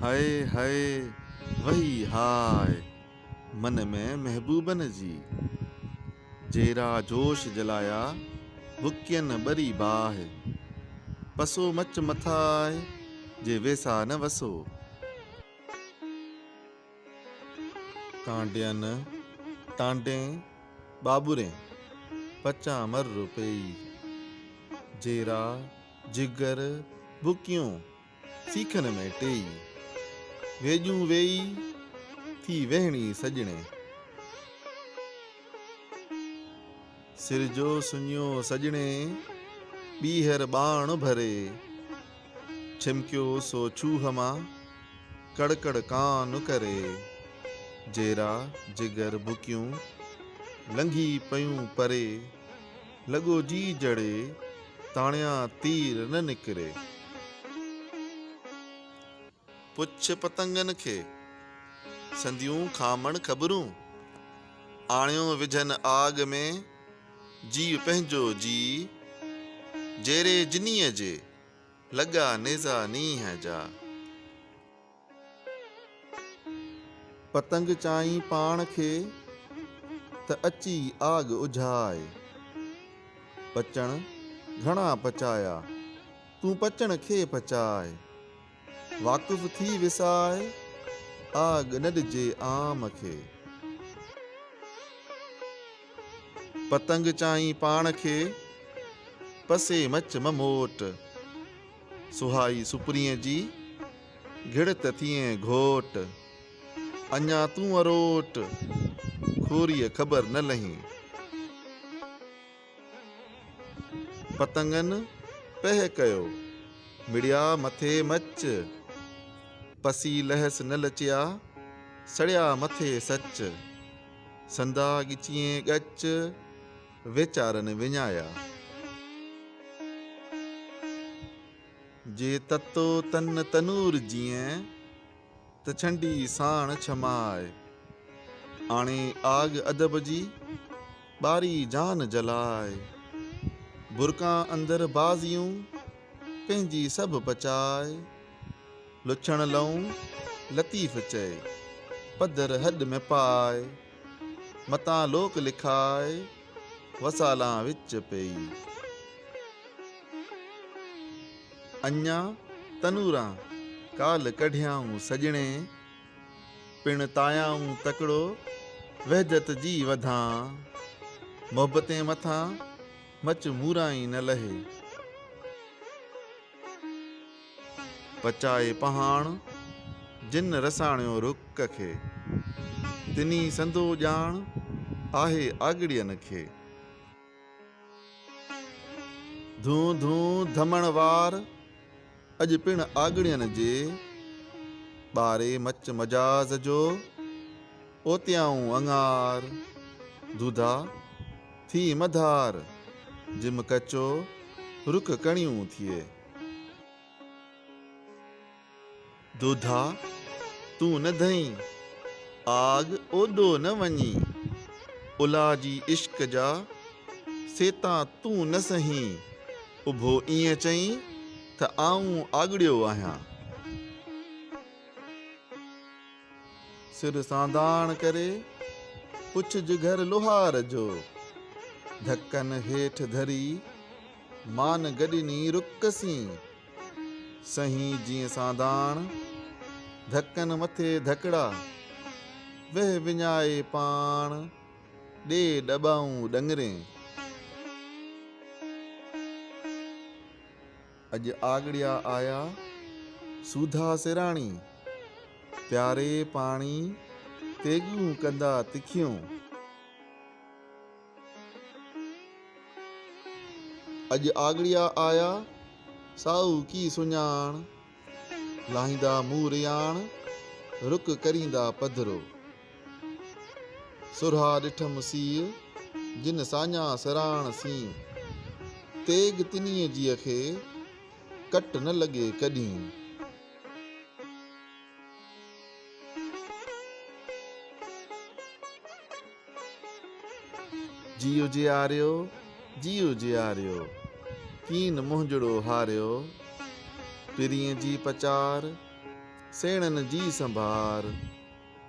हाय हाय वही हाय मन में महबूबन जी जेरा जोश जलाया बुकियन बरी बाह पसो मच मथाए जे वेसा न वसो कांडियन टांडे बाबुरे पचा मर रुपई जेरा जिगर बुकियों सीखन में टेई वेजू वेई थी वहणी सजणे सिर जो सुनियो सजणे बीहर बाण भरे छिमकियो सो छूह मां कड़कड़ कान करे जेरा जिगर बुकियूं लंघी पयूं परे लॻो जी जड़े ताणिया तीर न निकिरे पुछ पतंगन खे संदियूं खामण ख़बरूं आणियो विझन आग में जीव पंहिंजो जी जेरे जिनीअ जे लॻा नेज़ा नींहं जा पतंग चाई पाण खे त अची आग उझाए पचण घणा पचाया तूं पचण खे पचाए वाक़ुफ़ थी विसाए आग न ॾिजे आम खे पतंग चाई पाण खे पसे मच ममोट सुहाई सुपरीअ जी घिड़त थिए घोट अञा तूं अरोट खोरीअ ख़बर न लही पतंगन पह कयो मिड़िया मथे मच पसी लहस न लचिया सड़िया मथे सच संदा गिचिए गच वेचारन विञाया जे ततो तन तनूर जीअं त छंडी साण छमाए आणे आग अदब जी ॿारी जान जलाए बुरका अंदर बाज़ियूं पंहिंजी सभु पचाए लुछण लऊं लतीफ़ चए पधर हॾ में पाए मतां लोक लिखाए वसालां विच पई अञा तनूरां काल कढियाऊं सजणे पिण तायाऊं तकड़ो वहजत जी वधां मोहबतें मथां मच मूराई न लहे पचाए पहाण जिन रसाणियो रुक खे तिनी संदो ॼाण आहे आगड़ियन खे धूं धूं धमण वार अॼु पिण आगड़ियन जे ॿारे मच मजाज़ जो ओतियाऊं अंगार दूधा थी मधार जिम कचो रुख कणियूं थिए दूधा तूं न धई आग ओॾो न वञी उला जी इश्क जा सेता तूं न सही उभो ईअं चई त आऊं आगड़ियो आहियां सिर सांदाण करे पुछ जिगर लोहार जो धक्कन हेठि धरी मान गॾिनी रुकसी सही जीअं सांदाण धक्कन मथे धकड़ा वह विञाए पाण ॾे ॾॿाऊं ॾंगरे अॼु आगड़िया आया सूधा सिराणी प्यारे पाणी तेगूं कंदा तिखियूं अॼु आगड़िया आया साऊ की सुञाण लाहींदा मूरियाण रुक करींदा पधरो सुरहा ॾिठम सीउ जिन साञा सराण सी तेग तिनीअ जीअ खे कट न लॻे कॾहिं जीउ जियारियो कीन मुंहिंजड़ो हारियो पिरीअ जी पचार सेणनि जी संभार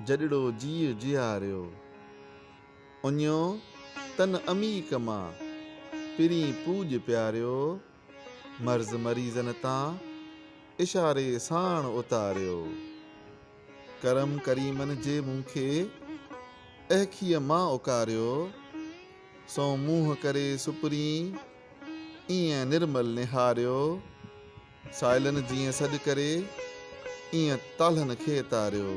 जॾिड़ो जीउ जियारियो। उञो तन अमीक मां पिरी पूज प्यारियो। मर्ज़ मरीज़न तां इशारे साण उतारियो। करम करीमन जे मूंखे अखीअ मां उकारियो। सो मुंहुं करे सुपरी ईअं निर्मल निहारियो। साइलनि जीअं सॾु करे ईअं ताल्हनि खे तारियो।